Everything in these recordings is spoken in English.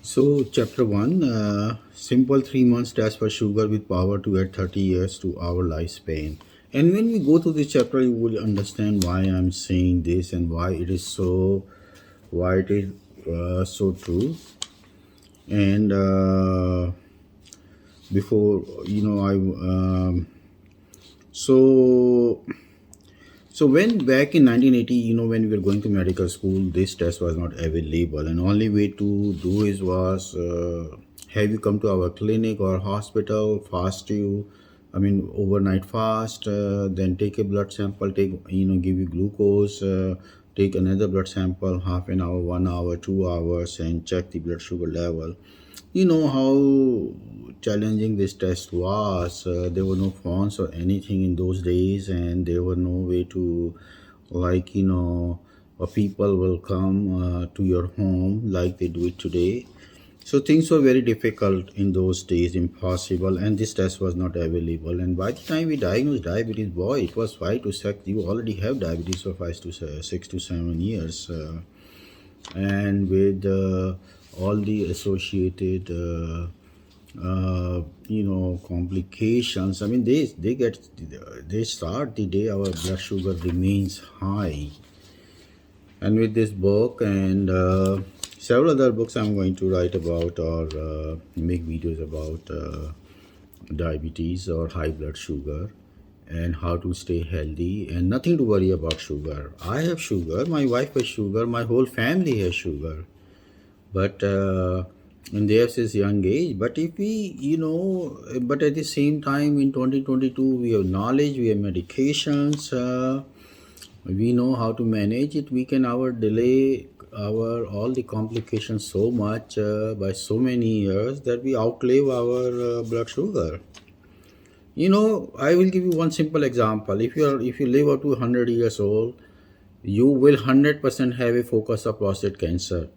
So, Chapter 1, simple 3 months test for sugar with power to add 30 years to our lifespan. And when we go through this chapter, you will understand why I'm saying this and why it is so true. And before, so So when back in 1980, when we were going to medical school, this test was not available, and only way to do is was have you come to our clinic or hospital, fast you, overnight fast, then take a blood sample, give you glucose, take another blood sample, half an hour, 1 hour, 2 hours, and check the blood sugar level. You know how challenging this test was. There were no phones or anything in those days, and there were no way to, like, people will come to your home like they do it today. So things were very difficult in those days, impossible, and this test was not available. And by the time we diagnosed diabetes, boy, it was 5 to 6. You already have diabetes for 6 to 7 years. And with all the associated complications. They start the day our blood sugar remains high. And with this book and several other books I'm going to write about or make videos about diabetes or high blood sugar and how to stay healthy and nothing to worry about sugar. I have sugar, my wife has sugar, my whole family has sugar, but in theirs is young age. But if we, but at the same time in 2022 we have knowledge, we have medications, we know how to manage it. We can delay our all the complications so much by so many years that we outlive our blood sugar. I will give you one simple example. If you live up to 100 years old, you will 100% have a focus of prostate cancer.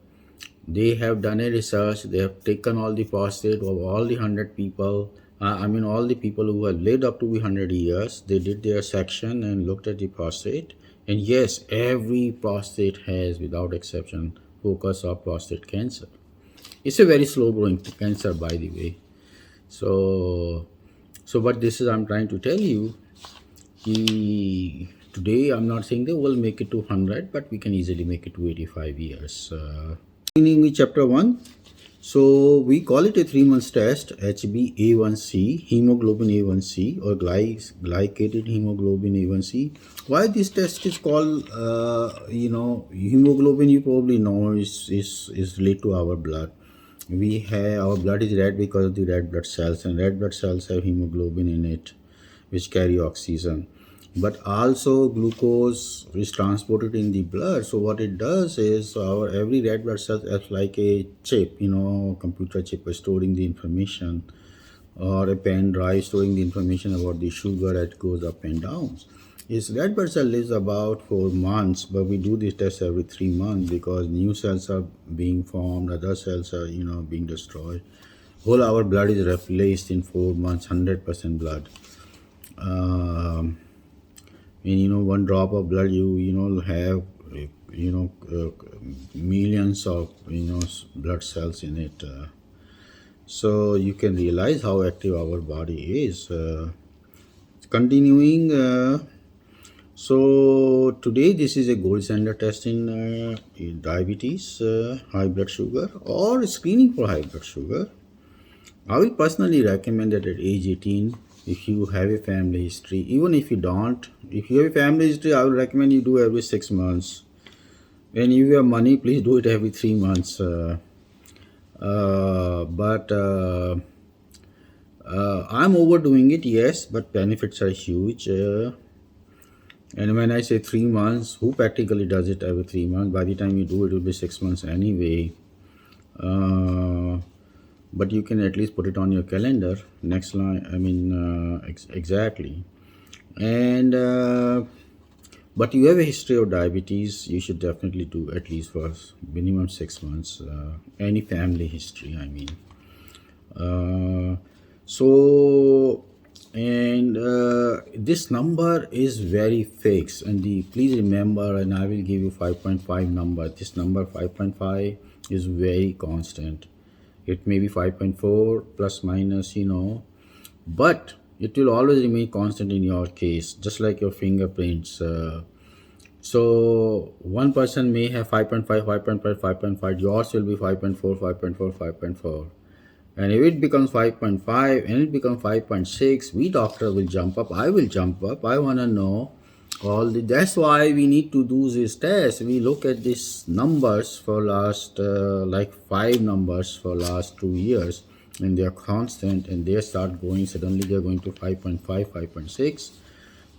They have done a research. They have taken all the prostate of all the 100 people. All the people who have lived up to 100 years. They did their section and looked at the prostate. And yes, every prostate has, without exception, focus of prostate cancer. It's a very slow growing cancer, by the way. So what this is, I'm trying to tell you, today I'm not saying they will make it to 100, but we can easily make it to 85 years. Beginning with Chapter 1. So we call it a 3 months test, HbA1c, hemoglobin A1c, or glycated hemoglobin A1c. Why this test is called, hemoglobin, you probably know, is related to our blood. Our blood is red because of the red blood cells, and red blood cells have hemoglobin in it, which carry oxygen. But also glucose is transported in the blood. So what it does is our every red blood cell acts like a chip, computer chip is storing the information, or a pen drive storing the information about the sugar that goes up and down. This red blood cell lives about 4 months, but we do this test every 3 months because new cells are being formed, other cells are being destroyed. Whole our blood is replaced in 4 months, 100% blood. And one drop of blood, you have millions of blood cells in it. So you can realize how active our body is. Continuing. So today this is a gold standard test in diabetes, high blood sugar, or screening for high blood sugar. I will personally recommend that at age 18, if you have a family history, even if you don't, if you have a family history, I will recommend you do every 6 months. When you have money, please do it every 3 months. But I'm overdoing it, yes, but benefits are huge. And when I say 3 months, who practically does it every 3 months? By the time you do it, it will be 6 months anyway. But you can at least put it on your calendar. Next line, exactly. And but you have a history of diabetes, you should definitely do at least for minimum 6 months. Any family history, so, and this number is very fixed, and please remember, and I will give you 5.5 number. This number 5.5 is very constant. It may be 5.4 plus minus, but it will always remain constant in your case, just like your fingerprints. So one person may have 5.5, 5.5, 5.5. Yours will be 5.4, 5.4, 5.4. And if it becomes 5.5 and it becomes 5.6, we doctor will jump up. I will jump up. I want to know that's why we need to do this test. We look at these numbers for last like 5 numbers for last 2 years, and they're constant, and they start going. Suddenly they're going to 5.5, 5.6.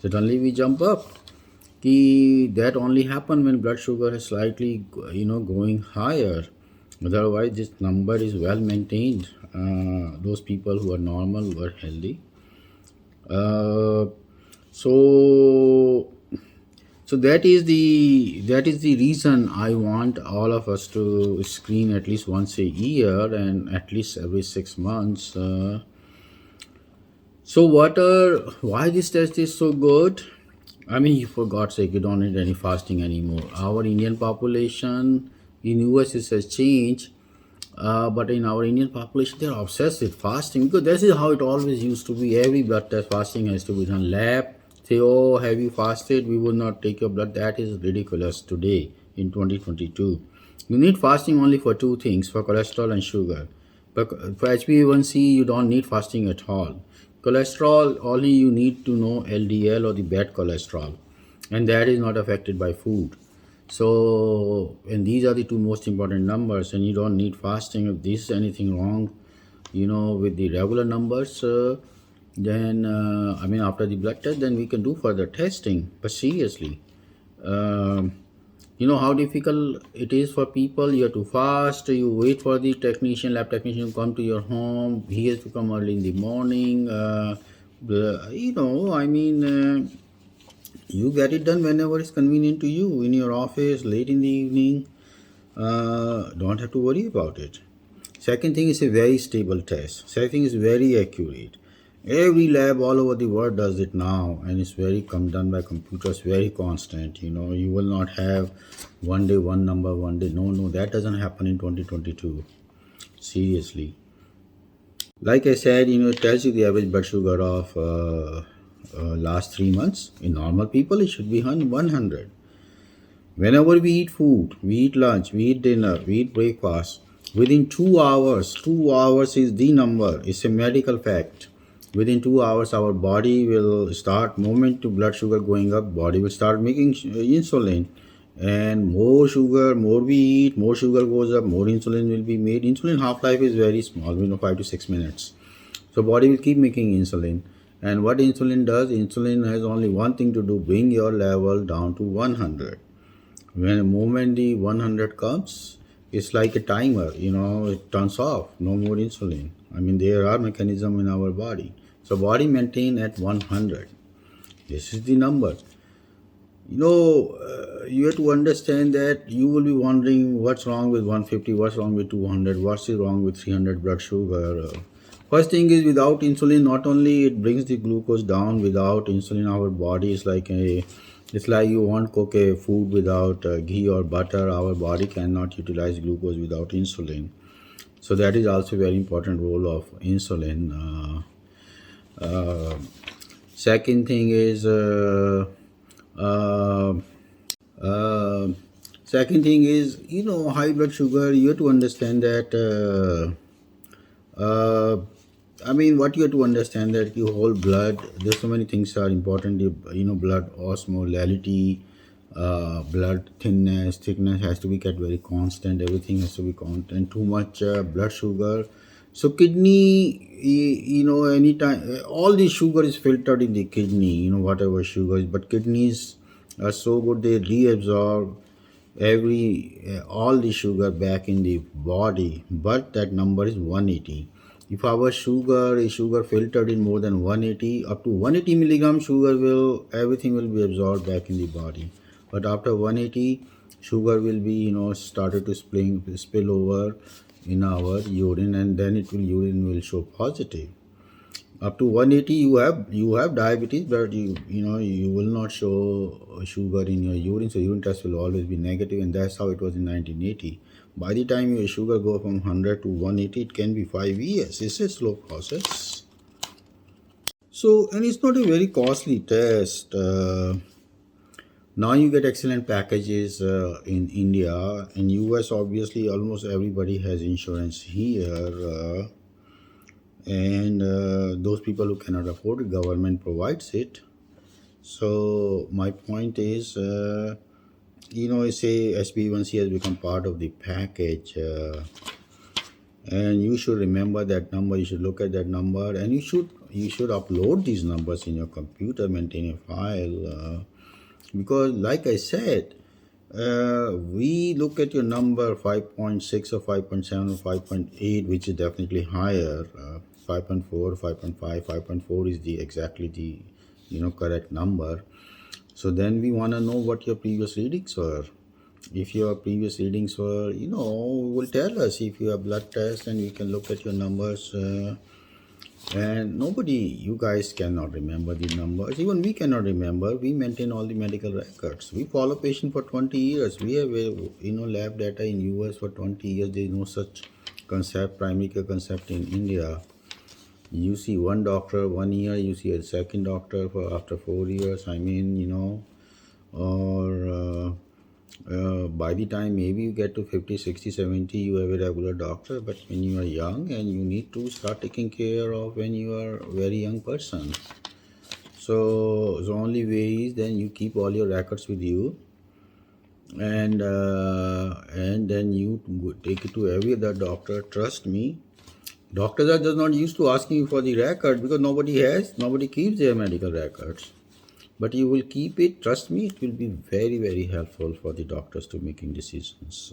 Suddenly we jump up. That only happen when blood sugar is slightly going higher. Otherwise this number is well maintained. Those people who are normal were healthy. uh, so that is the reason I want all of us to screen at least once a year and at least every 6 months. So why this test is so good? I mean, for God's sake, you don't need any fasting anymore. Our Indian population in US has changed, but in our Indian population, they're obsessed with fasting because this is how it always used to be. Every blood test fasting has to be done. Lab say, "Oh, have you fasted? We will not take your blood." That is ridiculous today in 2022. You need fasting only for two things: for cholesterol and sugar. But for HbA1c, you don't need fasting at all. Cholesterol, only you need to know LDL or the bad cholesterol, and that is not affected by food. So, and these are the two most important numbers, and you don't need fasting. If this is anything wrong, with the regular numbers, then I mean, after the blood test, then we can do further testing. But seriously, um, you know how difficult it is for people. You have to fast, you wait for the lab technician to come to your home. He has to come early in the morning. I mean, you get it done whenever it's convenient to you, in your office, late in the evening. Don't have to worry about it. Second thing is a very stable test. Second thing is very accurate. Every lab all over the world does it now, and it's very done by computers, very constant. You will not have one day one number, one day no. That doesn't happen in 2022. Seriously, like I said, it tells you the average blood sugar of last 3 months. In normal people, it should be 100. Whenever we eat food, we eat lunch, we eat dinner, we eat breakfast, within 2 hours, 2 hours is the number. It's a medical fact. Within 2 hours, our body will start, moment to blood sugar going up, body will start making insulin. And more sugar, more we eat, more sugar goes up, more insulin will be made. Insulin half-life is very small, 5 to 6 minutes. So body will keep making insulin. And what insulin does, insulin has only one thing to do, bring your level down to 100. When the moment the 100 comes, it's like a timer, it turns off, no more insulin. I mean, there are mechanisms in our body. So body maintain at 100. This is the number. You have to understand that you will be wondering what's wrong with 150, what's wrong with 200, what's wrong with 300 blood sugar. First thing is, without insulin, not only it brings the glucose down, without insulin, our body is it's like you won't cook a food without ghee or butter. Our body cannot utilize glucose without insulin. So that is also a very important role of insulin. Second thing is, uh, uh, high blood sugar. You have to understand that. I mean, what you have to understand that your whole blood. There's so many things are important. Blood osmolality, blood thickness has to be kept very constant. Everything has to be constant. Too much blood sugar. So kidney, anytime all the sugar is filtered in the kidney. Whatever sugar is, but kidneys are so good, they reabsorb all the sugar back in the body, but that number is 180. If our sugar is filtered in more than 180, up to 180 milligram sugar, everything will be absorbed back in the body. But after 180, sugar will be started to spill over in our urine, and then urine will show positive. Up to 180, you have diabetes, but you will not show sugar in your urine, so urine test will always be negative, and that's how it was in 1980. By the time your sugar go from 100 to 180, it can be 5 years. It's a slow process. So, and it's not a very costly test. Now you get excellent packages in India. In US, obviously, almost everybody has insurance here. And those people who cannot afford it, government provides it. So my point is, say HbA1c has become part of the package, and you should remember that number. You should look at that number, and you should upload these numbers in your computer, maintain a file, because like I said, we look at your number 5.6 or 5.7 or 5.8, which is definitely higher. 5.4, 5.5, 5.4 is the exactly the correct number. So then we want to know what your previous readings were. If your previous readings were, will tell us if you have blood test, and we can look at your numbers. And you guys cannot remember the numbers. Even we cannot remember. We maintain all the medical records. We follow patient for 20 years. We have, lab data in US for 20 years. There is no such concept, primary care concept in India. You see one doctor 1 year, you see a second doctor for after 4 years. Or by the time maybe you get to 50, 60, 70, you have a regular doctor. But when you are young, and you need to start taking care of when you are a very young person. So the only way is then you keep all your records with you, and then you take it to every other doctor. Trust me, doctors are just not used to asking you for the record, because nobody keeps their medical records. But you will keep it. Trust me, it will be very, very helpful for the doctors to making decisions.